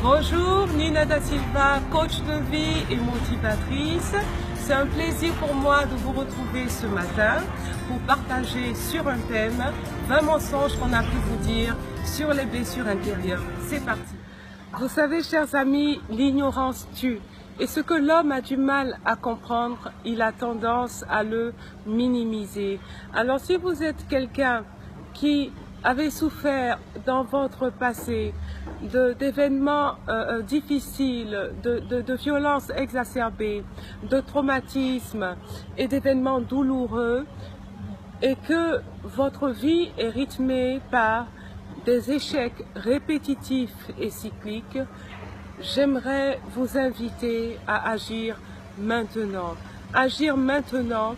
Bonjour, Nina Da Silva, coach de vie et motivatrice. C'est un plaisir pour moi de vous retrouver ce matin pour partager sur un thème 20 mensonges qu'on a pu vous dire sur les blessures intérieures. C'est parti. Vous savez, chers amis, l'ignorance tue. Et ce que l'homme a du mal à comprendre, il a tendance à le minimiser. Alors si vous êtes quelqu'un qui avait souffert dans votre passé d'événements difficiles, de violences exacerbées, de traumatismes et d'événements douloureux, et que votre vie est rythmée par des échecs répétitifs et cycliques, j'aimerais vous inviter à agir maintenant. Agir maintenant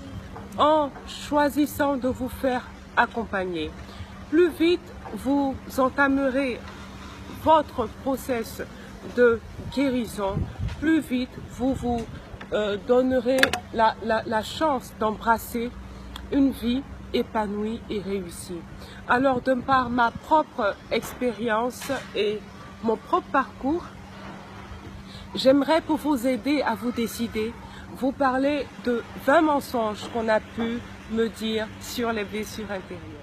en choisissant de vous faire accompagner. Plus vite vous entamerez votre process de guérison, plus vite vous vous donnerez la chance d'embrasser une vie épanouie et réussie. Alors, de par ma propre expérience et mon propre parcours, j'aimerais, pour vous aider à vous décider, vous parler de 20 mensonges qu'on a pu me dire sur les blessures intérieures.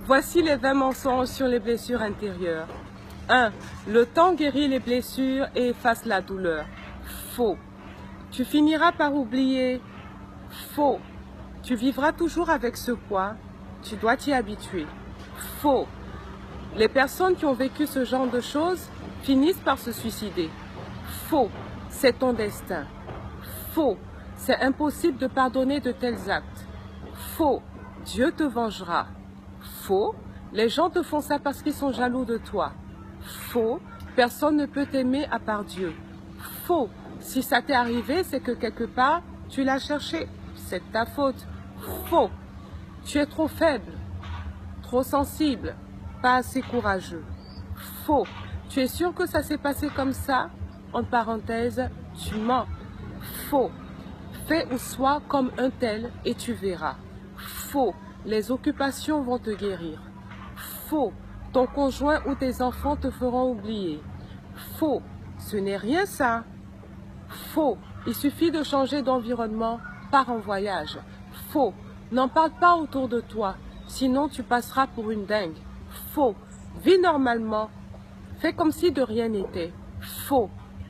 Voici les 20 mensonges sur les blessures intérieures. 1. Le temps guérit les blessures et efface la douleur. Faux. Tu finiras par oublier. Faux. Tu vivras toujours avec ce poids. Tu dois t'y habituer. Faux. Les personnes qui ont vécu ce genre de choses finissent par se suicider. Faux. C'est ton destin. Faux. C'est impossible de pardonner de tels actes. Faux. Dieu te vengera. Faux. Les gens te font ça parce qu'ils sont jaloux de toi. Faux. Personne ne peut t'aimer à part Dieu. Faux. Si ça t'est arrivé, c'est que quelque part, tu l'as cherché. C'est ta faute. Faux. Tu es trop faible, trop sensible, pas assez courageux. Faux. Tu es sûr que ça s'est passé comme ça? En parenthèse, tu mens. Faux. Fais ou sois comme un tel et tu verras. Faux. Les occupations vont te guérir. Faux. Ton conjoint ou tes enfants te feront oublier. Faux. Ce n'est rien ça. Faux. Il suffit de changer d'environnement, pars en voyage. Faux. N'en parle pas autour de toi, sinon tu passeras pour une dingue. Faux. Vis normalement. Fais comme si de rien n'était. Faux.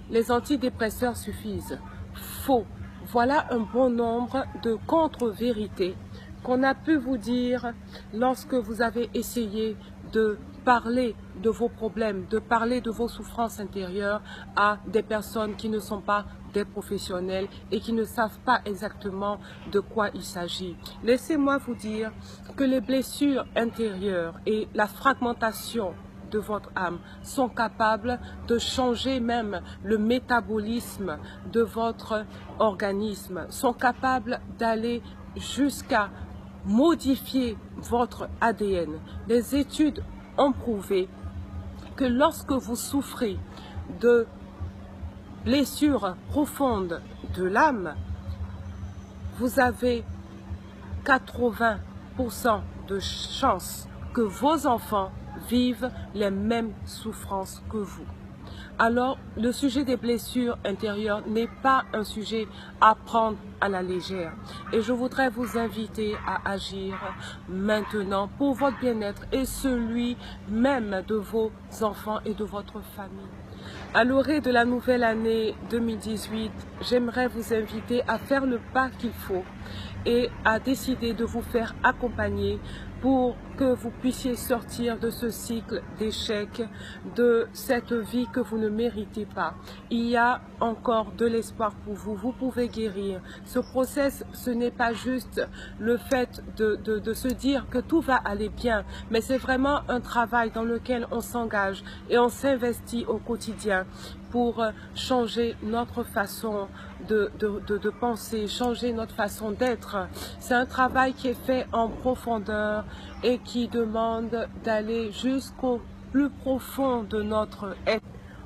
Les antidépresseurs suffisent. Faux. Voilà un bon nombre de contre-vérités qu'on a pu vous dire lorsque vous avez essayé de parler de vos problèmes, de parler de vos souffrances intérieures à des personnes qui ne sont pas des professionnels et qui ne savent pas exactement de quoi il s'agit. Laissez-moi vous dire que les blessures intérieures et la fragmentation de votre âme sont capables de changer même le métabolisme de votre organisme, sont capables d'aller jusqu'à modifier votre ADN. Les études ont prouvé que lorsque vous souffrez de blessures profondes de l'âme, vous avez 80% de chances que vos enfants vivent les mêmes souffrances que vous. Alors, le sujet des blessures intérieures n'est pas un sujet à prendre à la légère. Et je voudrais vous inviter à agir maintenant pour votre bien-être et celui même de vos enfants et de votre famille. À l'orée de la nouvelle année 2018, j'aimerais vous inviter à faire le pas qu'il faut et à décider de vous faire accompagner pour que vous puissiez sortir de ce cycle d'échecs, de cette vie que vous ne méritez pas. Il y a encore de l'espoir pour vous, vous pouvez guérir. Ce process, ce n'est pas juste le fait de se dire que tout va aller bien, mais c'est vraiment un travail dans lequel on s'engage et on s'investit au quotidien pour changer notre façon de penser, changer notre façon d'être. C'est un travail qui est fait en profondeur et qui demande d'aller jusqu'au plus profond de notre être.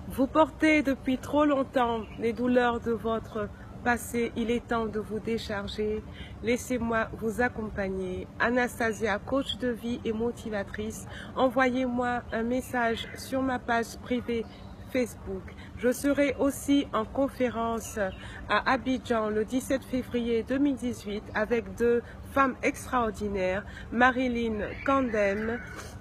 Vous portez depuis trop longtemps les douleurs de votre passé, il est temps de vous décharger. Laissez-moi vous accompagner. Anastasia, coach de vie et motivatrice. Envoyez-moi un message sur ma page privée Facebook. Je serai aussi en conférence à Abidjan le 17 février 2018 avec deux femmes extraordinaires, Marilyn Kandem,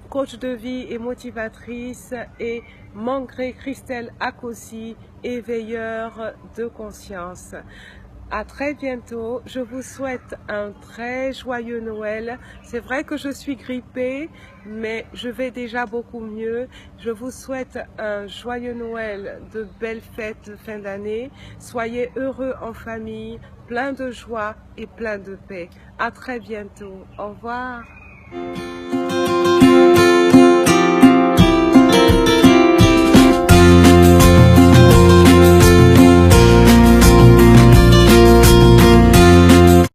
coach de vie et motivatrice, et Mangré Christelle Akossi, éveilleur de conscience. À très bientôt. Je vous souhaite un très joyeux Noël. C'est vrai que je suis grippée, mais je vais déjà beaucoup mieux. Je vous souhaite un joyeux Noël, de belles fêtes de fin d'année. Soyez heureux en famille, plein de joie et plein de paix. À très bientôt. Au revoir.